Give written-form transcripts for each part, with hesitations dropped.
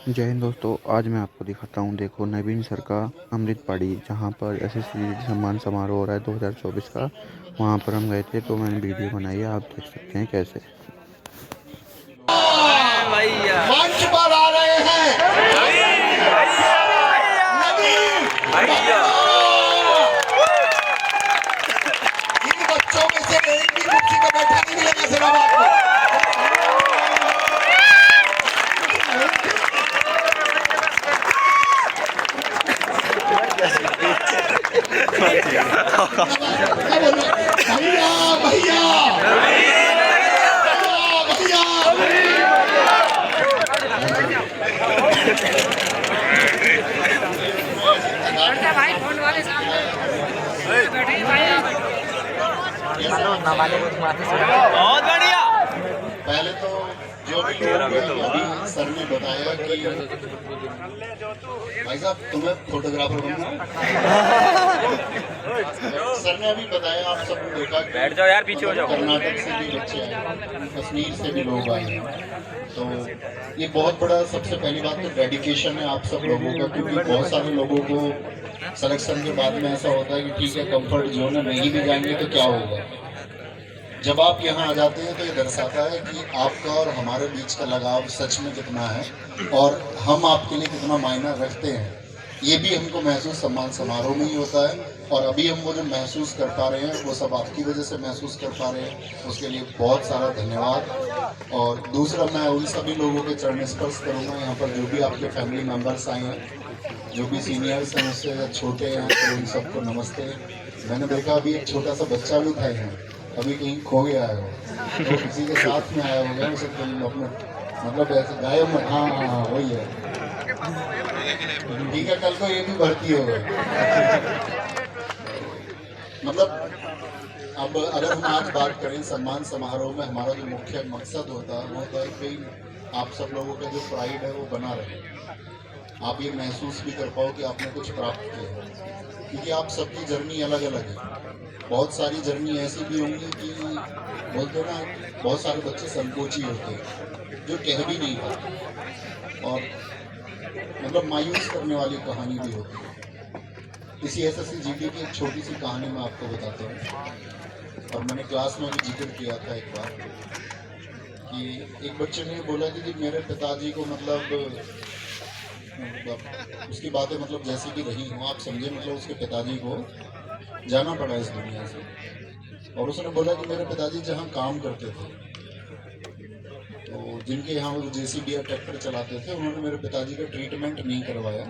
जय हिंद दोस्तों। आज मैं आपको दिखाता हूँ, देखो नवीन सर का अमृत पाड़ी, जहाँ पर एसएससी सम्मान समारोह हो रहा है 2024 का। वहाँ पर हम गए थे, तो मैंने वीडियो बनाई है, आप देख सकते हैं कैसे मंच पर आ रहे हैं इन बच्चों में से एक भी कुर्सी पर बैठा नहीं मिलेगा सिर्फ आपको। भैया भैया भाई फोन वाले सामने बैठे भाई बहुत बढ़िया। पहले तो जो भी लोग अभी सर ने बताया कि भाई साहब तुम्हें फोटोग्राफर बनना। सर ने अभी बताया, आप सब ने देखा, बैठ जाओ यार, पीछे हो जाओ। कर्नाटक से भी बच्चे आए, कश्मीर से भी लोग आए, तो ये बहुत बड़ा, सबसे पहली बात तो डेडिकेशन है आप सब लोगों का, क्योंकि बहुत सारे लोगों को सिलेक्शन के बाद में ऐसा होता है कि ठीक है कंफर्ट जोन है, नहीं भी जाएंगे तो क्या होगा। जब आप यहाँ आ जाते हैं तो ये दर्शाता है कि आपका और हमारे बीच का लगाव सच में कितना है और हम आपके लिए कितना मायना रखते हैं। ये भी हमको महसूस सम्मान समारोह में ही होता है, और अभी हम वो जो महसूस कर पा रहे हैं वो सब आपकी वजह से महसूस कर पा रहे हैं, उसके लिए बहुत सारा धन्यवाद। और दूसरा, मैं उन सभी लोगों के चरण स्पर्श करूँगा यहाँ पर जो भी आपके फैमिली मेम्बर्स आए हैं, जो भी सीनियर्स हैं उससे या छोटे हैं, तो उन सबको नमस्ते। मैंने देखा अभी एक छोटा सा बच्चा भी था यहाँ, अभी कहीं खो गया है, तो किसी के साथ में आया होगा, उसे अपने मतलब ऐसे गायब में, हाँ हाँ हाँ वही है, ठीक है, कल को ये भी भर्ती हो गए। मतलब अब अगर हम आज बात करें सम्मान समारोह में, हमारा जो मुख्य मकसद होता है वो होता है कि आप सब लोगों का जो प्राइड है वो बना रहे, आप ये महसूस भी कर पाओ कि आपने कुछ प्राप्त किया है, क्योंकि आप सबकी जर्नी अलग अलग है। बहुत सारी जर्नी ऐसी भी होंगी कि बोलते ना, बहुत सारे बच्चे संकोची होते हैं जो कह भी नहीं पाते, और मतलब मायूस करने वाली कहानी भी होती है। इसी एसएससी जीडी की एक छोटी सी कहानी मैं आपको बताता हूँ, और मैंने क्लास में भी जिक्र किया था एक बार कि एक बच्चे ने बोला कि मेरे पिताजी को मतलब उसकी बातें मतलब जैसी भी रही हो, आप समझे, मतलब उसके पिताजी को जाना पड़ा इस दुनिया से, और उसने बोला कि मेरे पिताजी जहाँ काम करते थे, तो जिनके यहाँ वो जेसीबी या ट्रैक्टर चलाते थे, उन्होंने मेरे पिताजी का ट्रीटमेंट नहीं करवाया,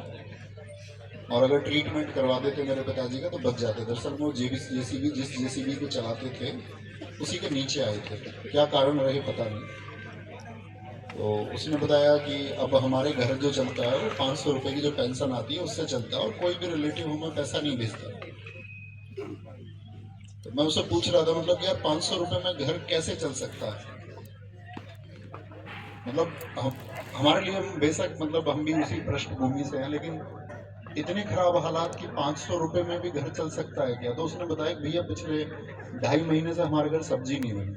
और अगर ट्रीटमेंट करवा देते मेरे पिताजी का तो बच जाते। दरअसल वो जेसीबी जिस जेसीबी को चलाते थे उसी के नीचे आए थे, क्या कारण रहे पता नहीं। तो उसने बताया कि अब हमारे घर जो चलता है वो 500 रुपये की जो पेंशन आती है उससे चलता है, और कोई भी रिलेटिव हमें पैसा नहीं भेजता। तो मैं उससे पूछ रहा था, मतलब यार 500 रुपये में घर कैसे चल सकता है, मतलब हमारे लिए हम बेशक मतलब हम भी उसी पृष्ठभूमि से हैं, लेकिन इतने खराब हालात कि 500 रुपये में भी घर चल सकता है क्या। तो उसने बताया भैया पिछले 2.5 महीने से हमारे घर सब्जी नहीं बनी,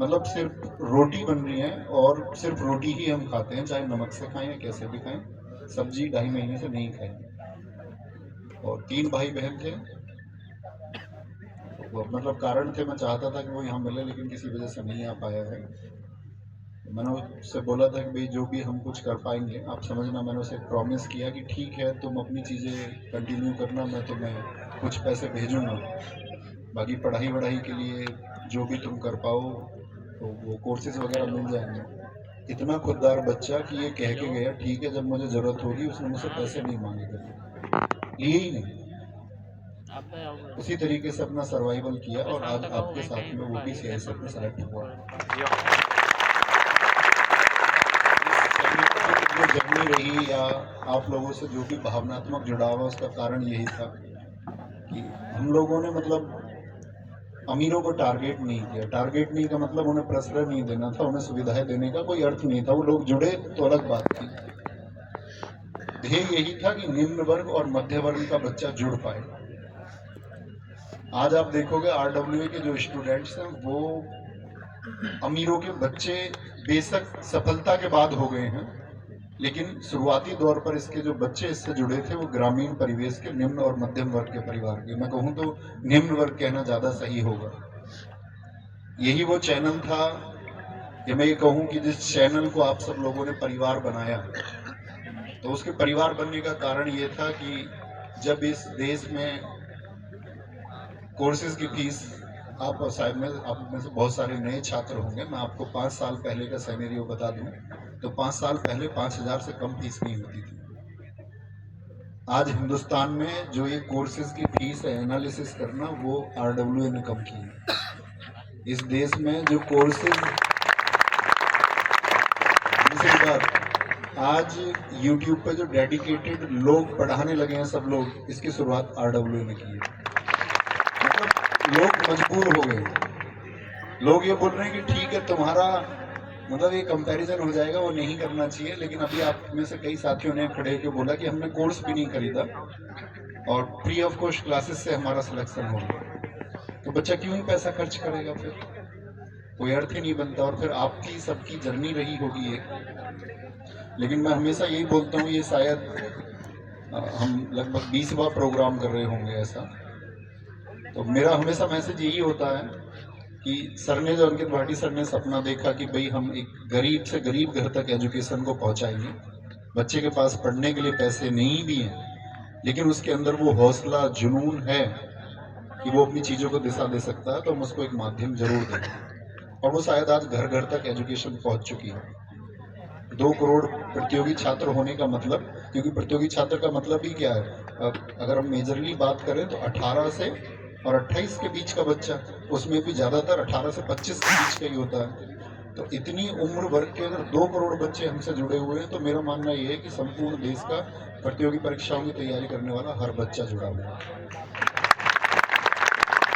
मतलब सिर्फ रोटी बन रही है, और सिर्फ रोटी ही हम खाते हैं, चाहे नमक से खाएं या कैसे भी खाएं, सब्जी 2.5 महीने से नहीं खाई। और 3 भाई बहन थे, वो मतलब कारण थे, मैं चाहता था कि वो यहाँ मिले लेकिन किसी वजह से नहीं आ पाया है। मैंने उससे बोला था कि भाई जो भी हम कुछ कर पाएंगे आप समझना, मैंने उसे प्रॉमिस किया कि ठीक है तुम अपनी चीज़ें कंटिन्यू करना, मैं तुम्हें कुछ पैसे भेजूंगा, बाकी पढ़ाई वढ़ाई के लिए जो भी तुम कर पाओ तो वो कोर्सेज वगैरह मिल जाएंगे। इतना खुददार बच्चा कि ये कह के गया ठीक है जब मुझे ज़रूरत होगी, उसने मुझसे पैसे नहीं मांगे कभी, लिए ही नहीं। उसी तरीके से अपना सर्वाइवल किया, और आज आपके साथ में वो भी सीआईएसएफ में सेलेक्ट हुआ। जो जर्नी रही या आप लोगों से जो भी भावनात्मक जुड़ाव है उसका कारण यही था कि हम लोगों ने मतलब अमीरों को टारगेट नहीं किया। टारगेट नहीं का मतलब उन्हें प्रश्रय नहीं देना था, उन्हें सुविधाएं देने का कोई अर्थ नहीं था। वो लोग जुड़े तो अलग बात थी, ध्येय यही था कि निम्न वर्ग और मध्य वर्ग का बच्चा जुड़ पाए। आज आप देखोगे आरडब्ल्यूए के जो स्टूडेंट्स हैं वो अमीरों के बच्चे बेशक सफलता के बाद हो गए हैं, लेकिन शुरुआती दौर पर इसके जो बच्चे इससे जुड़े थे वो ग्रामीण परिवेश के निम्न और मध्यम वर्ग के परिवार के, मैं कहूँ तो निम्न वर्ग कहना ज्यादा सही होगा। यही वो चैनल था, या मैं ये कहूँ कि जिस चैनल को आप सब लोगों ने परिवार बनाया, तो उसके परिवार बनने का कारण ये था कि जब इस देश में कोर्सेज की फीस, आप शायद में आप में से बहुत सारे नए छात्र होंगे, मैं आपको 5 साल पहले का सिनेरियो बता दूं, तो 5 साल पहले 5,000 से कम फीस नहीं होती थी। आज हिंदुस्तान में जो ये कोर्सेज की फीस है एनालिसिस करना, वो RWA ने कम की है। इस देश में जो कोर्सेज, दूसरी बात, आज YouTube पे जो डेडिकेटेड लोग पढ़ाने लगे हैं सब लोग, इसकी शुरुआत RWA ने की है। मतलब लोग मजबूर हो गए, लोग ये बोल रहे हैं कि ठीक है तुम्हारा मतलब ये कंपैरिजन हो जाएगा, वो नहीं करना चाहिए, लेकिन अभी आप में से कई साथियों ने खड़े होकर बोला कि हमने कोर्स भी नहीं खरीदा और फ्री ऑफ कॉस्ट क्लासेस से हमारा सिलेक्शन हो गया, तो बच्चा क्यों ही पैसा खर्च करेगा, फिर कोई अर्थ ही नहीं बनता। और फिर आपकी सबकी जर्नी रही होगी ये, लेकिन मैं हमेशा यही बोलता हूँ, ये शायद हम लगभग 20वां प्रोग्राम कर रहे होंगे ऐसा, तो मेरा हमेशा मैसेज यही होता है कि सर ने, जो अंकित भाटी सर ने सपना देखा कि भाई हम एक गरीब से गरीब घर तक एजुकेशन को पहुंचाएंगे, बच्चे के पास पढ़ने के लिए पैसे नहीं भी हैं, लेकिन उसके अंदर वो हौसला, जुनून है कि वो अपनी चीज़ों को दिशा दे सकता है, तो हम उसको एक माध्यम जरूर दें। और वो शायद आज घर घर तक एजुकेशन पहुंच चुकी है। 2 करोड़ प्रतियोगी छात्र होने का मतलब, क्योंकि प्रतियोगी छात्र का मतलब ही क्या है, अगर हम मेजरली बात करें तो 18 से और 28 के बीच का बच्चा, उसमें भी ज्यादातर 18 से 25 के बीच का ही होता है। तो इतनी उम्र वर्ग के अगर 2 करोड़ बच्चे हमसे जुड़े हुए हैं, तो मेरा मानना यह है कि संपूर्ण देश का प्रतियोगी परीक्षाओं की तैयारी करने वाला हर बच्चा जुड़ा हुआ है।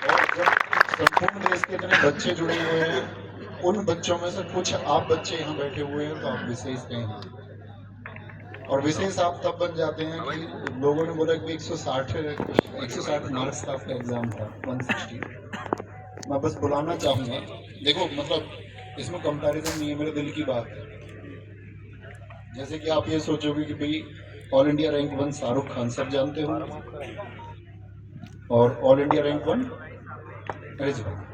और जब संपूर्ण देश के इतने बच्चे जुड़े हुए हैं, उन बच्चों में से कुछ आप बच्चे यहाँ बैठे हुए हैं, तो आप विशेष नहीं, और विशेष आप तब बन जाते हैं कि लोगों ने बोला कि 160 मार्क्स का आपका एग्जाम था, 160। मैं बस बुलाना चाहूँगा, देखो मतलब इसमें कंपैरिजन नहीं है, मेरे दिल की बात है। जैसे कि आप ये सोचोगे कि भाई all India rank 1 Shahrukh Khan सब जानते हो, और ऑल इंडिया रैंक 1 रिजवान,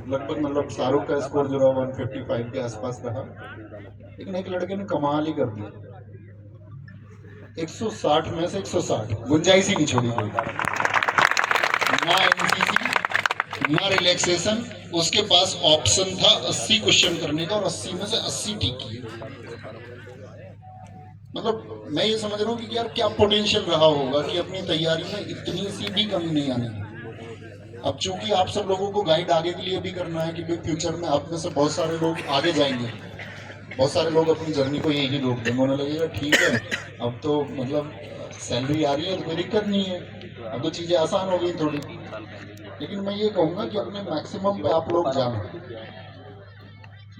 लगभग मतलब शाहरुख का स्कोर जो रहा 155 के आसपास रहा, लेकिन एक लड़के ने कमाल ही कर दिया, 160 में से 160, गुंजाइश ही नहीं छोड़ी कोई, ना एनसीसी ना रिलैक्सेशन, उसके पास ऑप्शन था 80 क्वेश्चन करने का और 80 में से 80 ठीक किए। मतलब मैं ये समझ रहा हूँ कि यार क्या पोटेंशियल रहा होगा कि अपनी तैयारी में इतनी सी भी कमी नहीं आने की। अब चूंकि आप सब लोगों को गाइड आगे के लिए भी करना है कि फ्यूचर में आप में से बहुत सारे लोग आगे जाएंगे, बहुत सारे लोग अपनी जर्नी को यही रोक देंगे, उन्हें लगेगा ठीक है अब तो मतलब सैलरी आ रही है तो कोई दिक्कत नहीं है, अब तो चीज़ें आसान हो गई थोड़ी। लेकिन मैं ये कहूँगा कि अपने मैक्सिमम पे आप लोग जाना,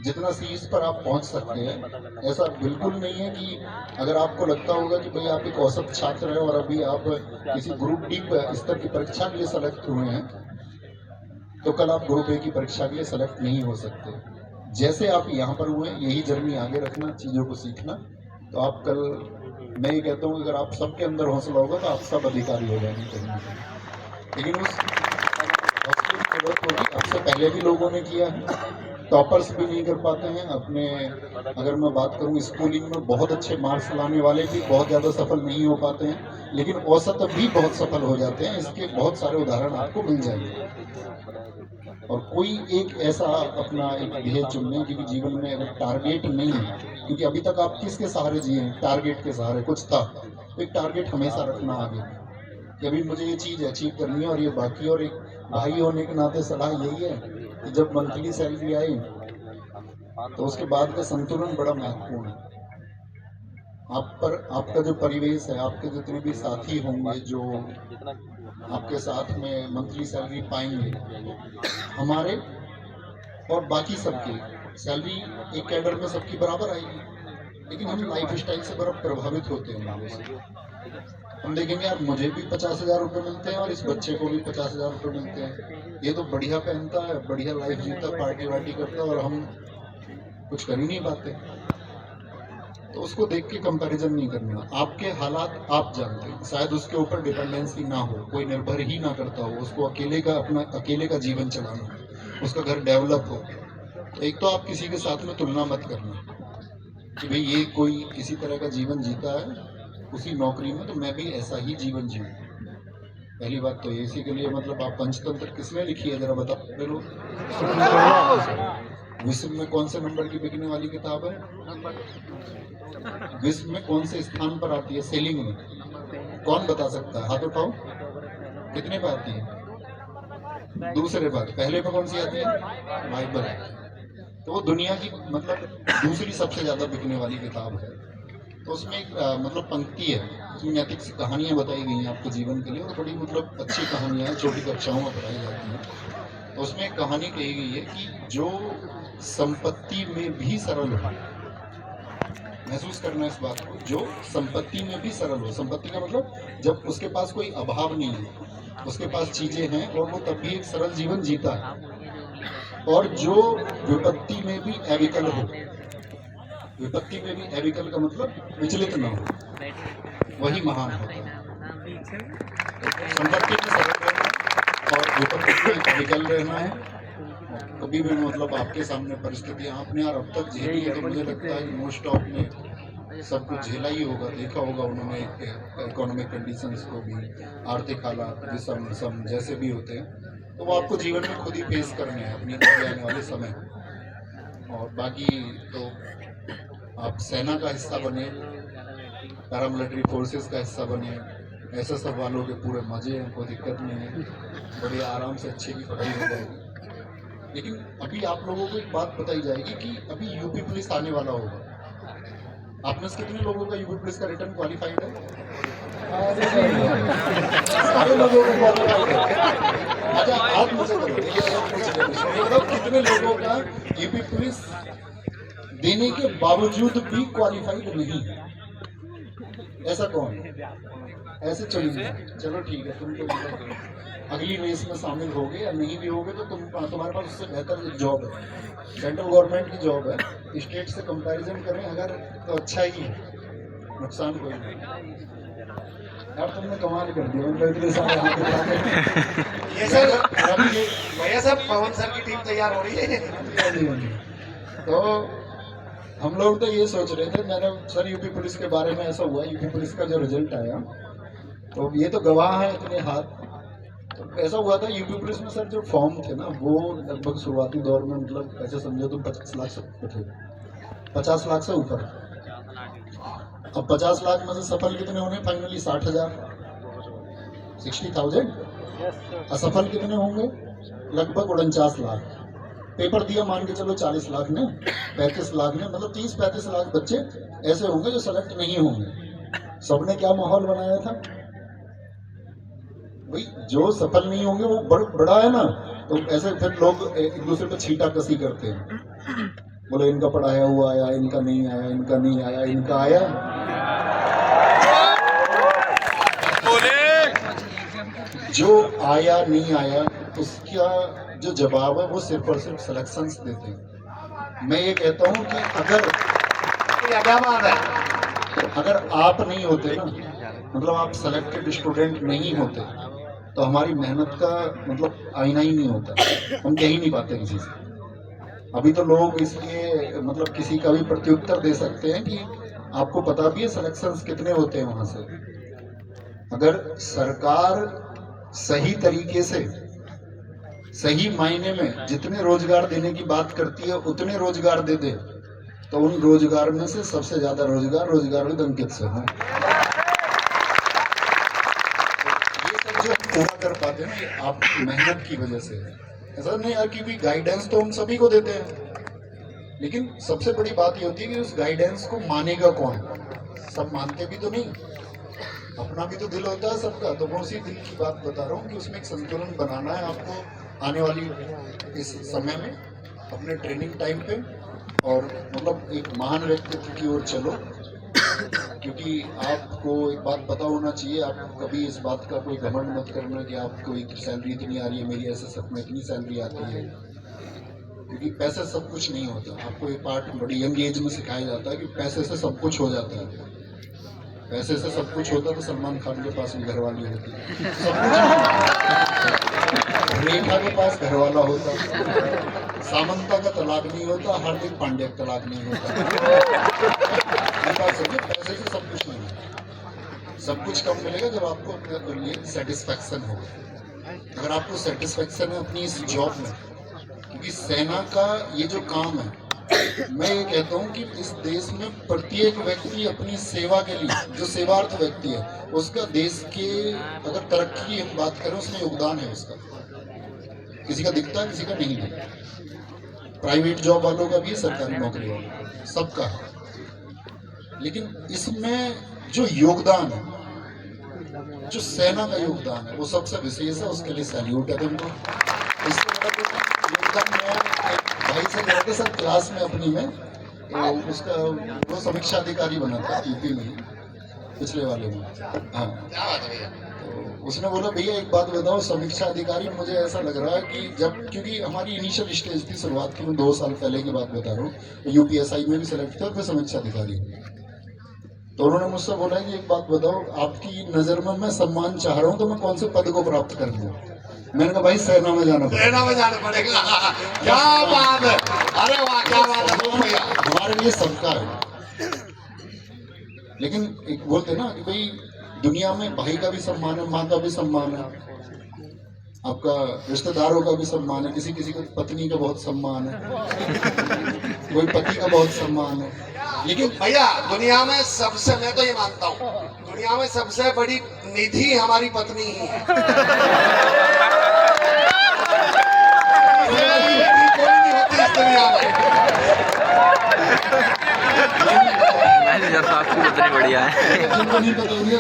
जितना सीट्स पर आप पहुंच सकते हैं। ऐसा बिल्कुल नहीं है कि अगर आपको लगता होगा कि भाई आप एक औसत छात्र हैं और अभी आप किसी ग्रुप डी स्तर की परीक्षा के लिए सेलेक्ट हुए हैं, तो कल आप ग्रुप ए की परीक्षा के लिए सेलेक्ट नहीं हो सकते। जैसे आप यहाँ पर हुए यही जर्नी आगे रखना, चीज़ों को सीखना, तो आप कल, मैं ये कहता हूँ अगर आप सबके अंदर हौसला होगा तो आप सब अधिकारी हो जाएंगे कहीं ना कहीं। लेकिन उस हौसले की जरूरत होगी, आपसे पहले भी लोगों ने किया है, टॉपर्स भी नहीं कर पाते हैं अपने। अगर मैं बात करूं स्कूलिंग में बहुत अच्छे मार्क्स लाने वाले भी बहुत ज़्यादा सफल नहीं हो पाते हैं, लेकिन औसत भी बहुत सफल हो जाते हैं। इसके बहुत सारे उदाहरण आपको मिल जाएंगे। और कोई एक ऐसा अपना एक ध्येय चुनने, क्योंकि जीवन में अगर टारगेट नहीं है, क्योंकि अभी तक आप किसके सहारे जिए, टारगेट के सहारे कुछ था, तो एक टारगेट हमेशा रखना आगे कि अभी मुझे ये चीज़ अचीव करनी है और ये बाकी। और एक भाई होने के नाते सलाह यही है कि जब मंथली सैलरी आई तो उसके बाद का संतुलन बड़ा महत्वपूर्ण है। आप पर आपका जो परिवेश है, आपके जितने भी साथी होंगे जो आपके साथ में मंथली सैलरी पाएंगे, हमारे और बाकी सबकी सैलरी एक कैडर में सबकी बराबर आएगी, लेकिन हम लाइफ स्टाइल से बड़ा प्रभावित होते हैं लोगों से। हम देखेंगे यार मुझे भी 50,000 रुपये मिलते हैं और इस बच्चे को भी 50,000 रुपये मिलते हैं, ये तो बढ़िया पहनता है, बढ़िया लाइफ जीता, पार्टी वार्टी करता है, और हम कुछ कर ही नहीं पाते। तो उसको देख के कंपैरिजन नहीं करना। आपके हालात आप जानते हैं, शायद उसके ऊपर डिपेंडेंसी ना हो, कोई निर्भर ही ना करता हो, उसको अकेले का जीवन चलाना हो, उसका घर डेवलप हो। तो एक तो आप किसी के साथ में तुलना मत करना कि भाई ये कोई किसी तरह का जीवन जीता है उसी नौकरी में, तो मैं भी ऐसा ही जीवन जीऊँ। पहली बात तो ये, इसी के लिए मतलब आप पंचतंत्र किसने लिखी है जरा बता दो। विश्व में कौन से नंबर की बिकने वाली किताब है? विश्व में कौन से स्थान पर आती है सेलिंग में? कौन बता सकता है? हाथ उठाओ, कितने पे आती है? दूसरे पर। पहले पे कौन सी आती है? बाइबल है। तो वो दुनिया की मतलब दूसरी सबसे ज्यादा बिकने वाली किताब है। तो उसमें एक मतलब पंक्ति है, उसमें नैतिक कहानियां बताई गई हैं आपके जीवन के लिए, और बड़ी मतलब अच्छी कहानियां हैं, छोटी कक्षाओं में पढ़ाई जाती हैं। तो उसमें एक कहानी कही गई है कि जो संपत्ति में भी सरल हो, महसूस करना इस बात को, जो संपत्ति में भी सरल हो। संपत्ति का मतलब जब उसके पास कोई अभाव नहीं है, उसके पास चीजें हैं और वो तब भी एक सरल जीवन जीता है। और जो विपत्ति में भी अविकल हो, विपत्ति में भी अविकल का मतलब विचलित न हो, वही महान होता है। संपत्ति में सरल रहना और विपत्ति में अविकल रहना है। कभी भी मतलब आपके सामने परिस्थितियां आपने यार अब तक झेली है, तो मुझे लगता है मोस्ट ऑफ ने सब कुछ झेला ही होगा, देखा होगा उन्होंने इकोनॉमिक कंडीशंस को भी, आर्थिक हालात विषम जैसे भी होते हैं, तो वो आपको जीवन में खुद ही फेस करने हैं अपने आने वाले समय। और बाकी तो आप सेना का हिस्सा बने, पैरामिलिट्री फोर्सेस का हिस्सा बने, एसएसएफ वालों के पूरे मजे हैं, कोई दिक्कत नहीं है, बड़े आराम से अच्छे की पढ़ाई हो जाएगी। लेकिन अभी आप लोगों को एक बात बताई जाएगी कि अभी यूपी पुलिस आने वाला होगा। आप में से कितने लोगों का यूपी पुलिस का रिटर्न क्वालिफाइड है? सारे लोगों को क्वालिफाइड है। अच्छा, आप मुझे बताओ कितने लोगों का यूपी पुलिस देने के बावजूद भी क्वालिफाइड नहीं है? ऐसा कौन है? ऐसे चलिए, चलो ठीक है, तुम तो अगली रेस में शामिल होगे या नहीं भी होगे तो तुम्हारे पास उससे बेहतर जॉब है, सेंट्रल गवर्नमेंट की जॉब है। स्टेट से कंपैरिजन करें अगर तो अच्छा ही है, नुकसान कोई नहीं। यार तुमने कमाल कर दिया, मतलब इतने सारे ये सर भैया साहब, पवन सर की टीम तैयार हो रही है। तो हम लोग तो ये सोच रहे थे, मैंने सर यूपी पुलिस के बारे में ऐसा हुआ, यूपी पुलिस का जो रिजल्ट आया तो ये तो गवाह है इतने हाथ। तो ऐसा हुआ था यूपी पुलिस में सर जो फॉर्म थे ना, वो लगभग शुरुआती दौर में मतलब ऐसे समझो तो 50 लाख से थे, 50 लाख से ऊपर। अब 50 लाख में से सफल कितने होने? फाइनली 60,000, 60,000। असफल कितने होंगे? लगभग 49 लाख। पेपर दिया मान के चलो 40 लाख ने, 35 लाख ने, मतलब 30-35 लाख बच्चे ऐसे होंगे जो सेलेक्ट नहीं होंगे। सबने क्या माहौल बनाया था भाई, जो सफल नहीं होंगे वो बड़ा है ना, तो ऐसे फिर लोग एक दूसरे पे छीटा कसी करते हैं, बोले इनका पढ़ाया हुआ आया, इनका नहीं आया, इनका नहीं आया, इनका आया। जो आया नहीं आया उसका जो जवाब है वो सिर्फ और सिर्फ सिलेक्शंस देते हैं। मैं ये कहता हूँ कि अगर आप नहीं होते ना, मतलब आप सेलेक्टेड स्टूडेंट नहीं होते, तो हमारी मेहनत का मतलब आईना ही नहीं होता, हम कह ही नहीं पाते किसी से। अभी तो लोग इसलिए मतलब किसी का भी प्रत्युत्तर दे सकते हैं कि आपको पता भी है सिलेक्शंस कितने होते हैं वहां से। अगर सरकार सही तरीके से सही मायने में जितने रोजगार देने की बात करती है उतने रोजगार दे दे, तो उन रोजगार में से सबसे ज्यादा रोजगार अंकित से है। ये सब जो पूरा कर पाते हैं ना, आप मेहनत की वजह से है। ऐसा नहीं यार, क्योंकि गाइडेंस तो हम सभी को देते हैं, लेकिन सबसे बड़ी बात ये होती है कि उस गाइडेंस को मानेगा कौन। सब मानते भी तो नहीं, अपना भी तो दिल होता है सबका। तो मैं उसी दिल की बात बता रहा हूँ कि उसमें एक संतुलन बनाना है आपको आने वाली इस समय में, अपने ट्रेनिंग टाइम पे, और मतलब एक महान व्यक्तित्व की ओर चलो। क्योंकि आपको एक बात पता होना चाहिए, आप कभी इस बात का कोई घमंड मत करना कि आपको सैलरी इतनी आ रही है, मेरी एसएसएफ में इतनी सैलरी आती है। क्योंकि पैसे सब कुछ नहीं होता। आपको ये पार्ट बड़ी यंग एज में सिखाया जाता है कि पैसे से सब कुछ हो जाता है। पैसे से सब कुछ होता तो सलमान खान के पास भी घरवाली होती, सब कुछ। रेखा के पास घरवाला होता, सामंता का तलाक नहीं होता, हार्दिक पांड्या का तलाक नहीं होता। पैसे से सब कुछ नहीं होता। सब कुछ कब मिलेगा? जब आपको अपने लिए सेटिस्फैक्शन होगा। अगर आपको सेटिस्फैक्शन है अपनी इस जॉब में, क्योंकि सेना का ये जो काम है, मैं ये कहता हूँ कि इस देश में प्रत्येक व्यक्ति अपनी सेवा के लिए, जो सेवार्थ व्यक्ति है, उसका देश के अगर तरक्की की हम बात करें उसमें योगदान है उसका। किसी का दिखता है, किसी का नहीं दिखता। प्राइवेट जॉब वालों का भी, सरकारी नौकरी वालों का, सबका है। लेकिन इसमें जो योगदान है, जो सेना का योगदान है, वो सबसे विशेष है। उसके लिए सैल्यूट है तुमको। इससे बड़ा योगदान मैं भाई से गए थे सर क्लास में अपनी में, तो उसका वो समीक्षा अधिकारी बना था यूपी में, पिछले वाले में। हाँ, क्या बात है भैया। तो उसने बोला भैया एक बात बताओ, समीक्षा अधिकारी, मुझे ऐसा लग रहा है कि जब, क्योंकि हमारी इनिशियल स्टेज थी, शुरुआत की, मैं 2 साल पहले की बात बता रहा हूँ, यूपीएसआई में भी सिलेक्ट थे और फिर समीक्षा अधिकारी। तो उन्होंने मुझसे बोला कि एक बात बताओ, आपकी नजर में मैं सम्मान चाह रहा हूँ, तो मैं कौन से पद को प्राप्त कर लूँ? मैंने कहा भाई सेना में जाना पड़ेगा। सेना में जाना पड़ेगा। क्या बात है, अरे वाह, क्या बात है भैया। हमारे लिए सबका है। लेकिन एक बोलते ना कि भाई दुनिया में भाई का भी सम्मान है, माँ का भी सम्मान है, आपका रिश्तेदारों का भी सम्मान है, किसी किसी को पत्नी का बहुत सम्मान है, कोई पति का बहुत सम्मान है। लेकिन भैया दुनिया में सबसे, मैं तो ये मानता हूँ, दुनिया में सबसे बड़ी निधि हमारी पत्नी ही है। कोई नहीं होती इस दुनिया में। मैनेजर साहब की पत्नी बढ़िया है। जिनको नहीं पता होगी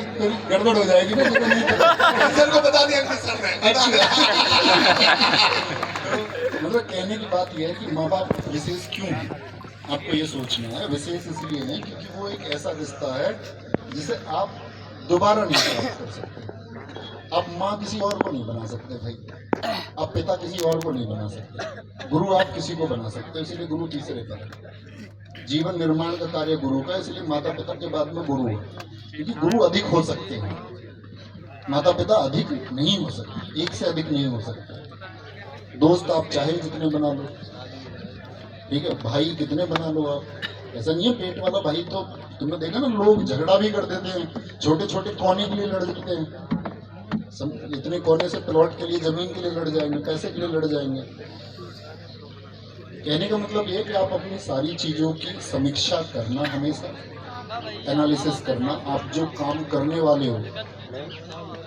गड़बड़ हो जाएगी ना, जिनको नहीं पता। सर को बता दिया सर ने। मतलब कहने की बात यह है कि माँ बाप विशेष क्यों है, आपको ये सोचना है। विशेष इसलिए है क्योंकि वो एक ऐसा रिश्ता है जिसे आप दोबारा नहीं प्राप्त कर सकते। आप माँ किसी और को नहीं बना सकते भाई, आप पिता किसी और को नहीं बना सकते, गुरु आप किसी को बना सकते, इसलिए गुरु तीसरे पर है। जीवन निर्माण का कार्य गुरु का, इसलिए माता पिता के बाद में गुरु है, क्योंकि गुरु अधिक हो सकते हैं, माता पिता अधिक नहीं हो सकते, एक से अधिक नहीं हो सकते। दोस्त आप चाहे जितने बना लो, ठीक है, भाई कितने बना लो आप, ऐसा नहीं है पेट वाला भाई। तो तुमने देखा ना, लोग झगड़ा भी कर देते हैं, छोटे छोटे कोने के लिए लड़ जाते हैं। इतने कोने से प्लॉट के लिए, जमीन के लिए लड़ जाएंगे, पैसे के लिए लड़ जाएंगे। कहने का मतलब ये कि आप अपनी सारी चीजों की समीक्षा करना, हमेशा एनालिसिस करना। आप जो काम करने वाले हो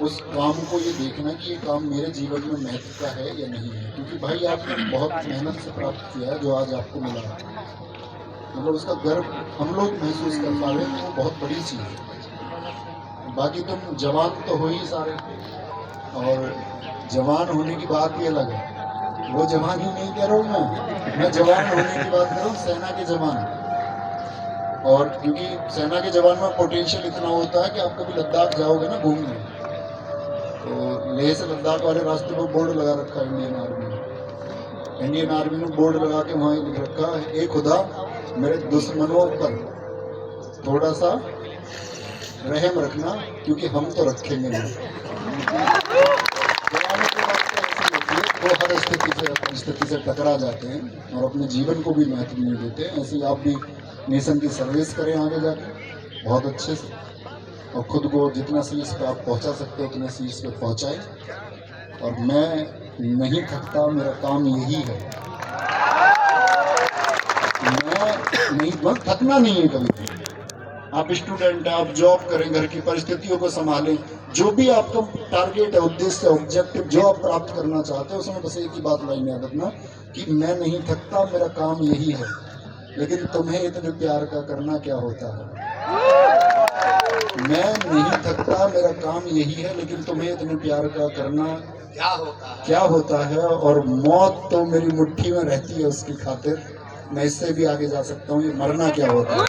उस काम को ये देखना कि ये काम मेरे जीवन में महत्व का है या नहीं है, क्योंकि भाई आपने बहुत मेहनत से प्राप्त किया है जो आज आपको मिला है। मतलब उसका गर्व हम लोग महसूस कर पा रहे हैं, तो वो बहुत बड़ी चीज़ है। बाकी तुम जवान तो हो ही सारे, और जवान होने की बात ही अलग है। वो जवान ही नहीं कह रहा हूँ मैं जवान होने की बात कर रहा हूँ, सेना के जवान। और क्योंकि सेना के जवान में पोटेंशियल इतना होता है कि आप कभी लद्दाख जाओगे ना घूमने, तो लेह से लद्दाख वाले रास्ते पर बोर्ड लगा रखा है इंडियन आर्मी ने। इंडियन आर्मी ने बोर्ड लगा के वहाँ लिख रखा है, ए खुदा मेरे दुश्मनों पर थोड़ा सा रहम रखना, क्योंकि हम तो रखेंगे नहीं। जवानों की बात तो ऐसी होती है, वो हर स्थिति से टकरा जाते हैं और अपने जीवन को भी महत्व नहीं देते। ऐसे आप भी नेशन की सर्विस करें आगे जाके बहुत अच्छे से, और खुद को जितना शीर्ष पे आप पहुंचा सकते हो उतने शीर्ष पे पहुंचाए। और मैं नहीं थकता, मेरा काम यही है। मैं नहीं, थकना नहीं है कभी भी। आप स्टूडेंट हैं, आप जॉब करें, घर की परिस्थितियों को संभालें, जो भी आपका टारगेट है, उद्देश्य, ऑब्जेक्टिव जो आप प्राप्त करना चाहते हैं, उसमें बस एक ही बात लाइन याद रखना कि मैं नहीं थकता, मेरा काम यही है। लेकिन तुम्हें इतने प्यार का करना क्या होता है? मैं नहीं थकता, मेरा काम यही है, लेकिन तुम्हें इतने प्यार का करना क्या होता है? और मौत तो मेरी मुट्ठी में रहती है, उसकी खातिर मैं इससे भी आगे जा सकता हूँ। ये मरना क्या होता है?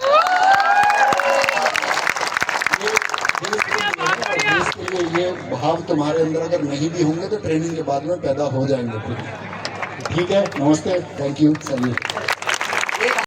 देश के लिए ये भाव तुम्हारे अंदर अगर नहीं भी होंगे तो ट्रेनिंग के बाद में पैदा हो जाएंगे। ठीक है, नमस्ते, थैंक यू, चलिए।